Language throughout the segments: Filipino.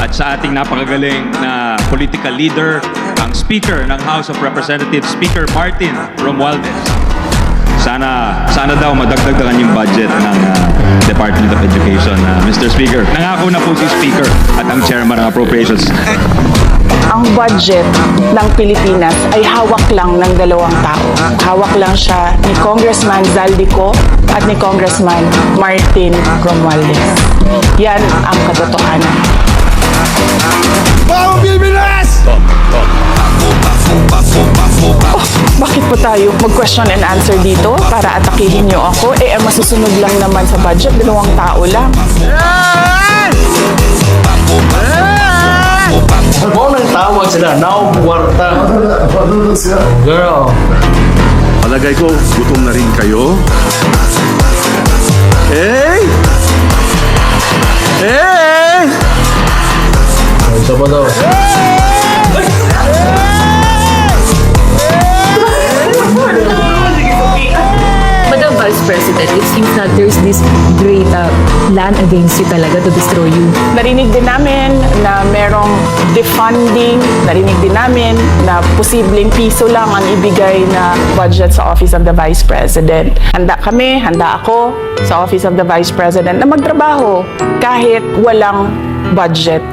salamat sa ating napakagaling na political leader, ang Speaker ng House of Representatives, Speaker Martin Romualdez. Sana daw madagdag ang kanyang budget ng Department of Education, Mr. Speaker. Nangako na po si Speaker at ang Chairman ng Appropriations. Ang budget ng Pilipinas ay hawak lang ng dalawang tao. Hawak lang siya ni Congressman Zaldico at ni Congressman Martin Romualdez. Yan ang katotohanan. Vamos, Pilipinas! Bakit po tayo mag-question and answer dito para atakihin niyo ako? Masusunod lang naman sa budget, dalawang tao lang. Mo nang tawag sila, now kwarta. Girl. Palagay ko, gutom na rin kayo. Hey! Hey! Isa pa daw. Madam Vice President, it seems that there's this great plan against you talaga to destroy you. Narinig din namin na merong defunding. Narinig din namin na posibleng piso lang ang ibigay na budget sa Office of the Vice President. Handa ako sa Office of the Vice President na magtrabaho kahit walang budget.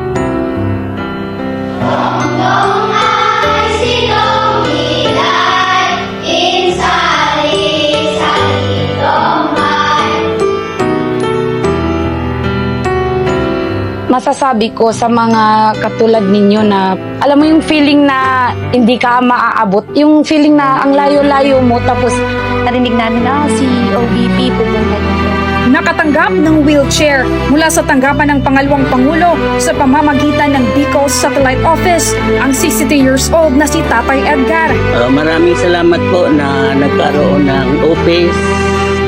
Masasabi ko sa mga katulad ninyo na alam mo yung feeling na hindi ka maaabot, yung feeling na ang layo-layo mo tapos narinig namin na si OVP pupunta dito. Nakatanggap ng wheelchair mula sa tanggapan ng pangalawang Pangulo sa pamamagitan ng Bicol Satellite Office ang 62 years old na si Tatay Edgar. Maraming salamat po na nagkaroon ng office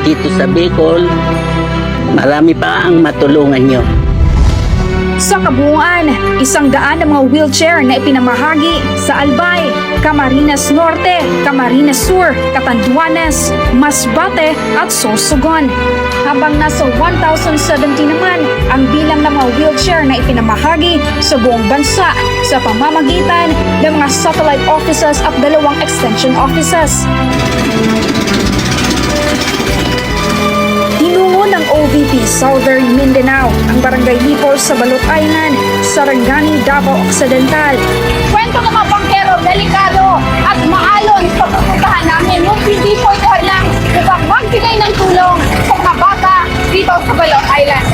dito sa Bicol. Marami pa ang matulungan nyo. Sa kabuuan, 100 na mga wheelchair na ipinamahagi sa Albay, Camarines Norte, Camarines Sur, Catanduanes, Masbate at Sorsogon. Habang nasa 1,070 naman ang bilang ng mga wheelchair na ipinamahagi sa buong bansa sa pamamagitan ng mga satellite offices at 2 extension offices. Tinungo ng OVP Southern Mindanao ang Barangay Hipol sa Balot Island, Sarangani, Davao Occidental. Kwento ng mga bangkero, delikado at maalon sa pupuntahan namin yung hindi po ito lang upang magbigay ng tulong sa mga bata dito sa Balot Island.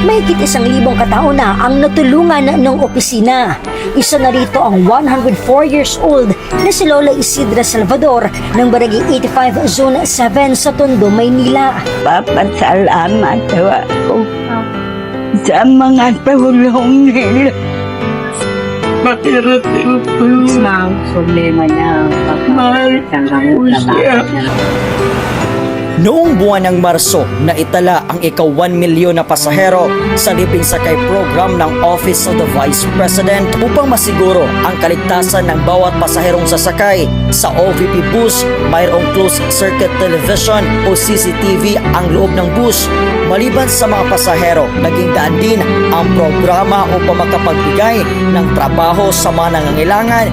Mahigit 1,000 katao na ang natulungan ng opisina. Isa na rito ang 104 years old na si Lola Isidra Salvador ng Barangay 85 Zone 7 sa Tondo, Maynila. Papasalamat ako sa mga tulong nila. Makirating ko Ang problema niya. mahal ko siya. Noong buwan ng Marso, naitala ang ika-1 milyon na pasahero sa Liping Sakay Program ng Office of the Vice President upang masiguro ang kaligtasan ng bawat pasaherong sasakay. Sa OVP bus, mayroong closed circuit television o CCTV ang loob ng bus. Maliban sa mga pasahero, naging daan din ang programa upang makapagbigay ng trabaho sa mga nangangailangan.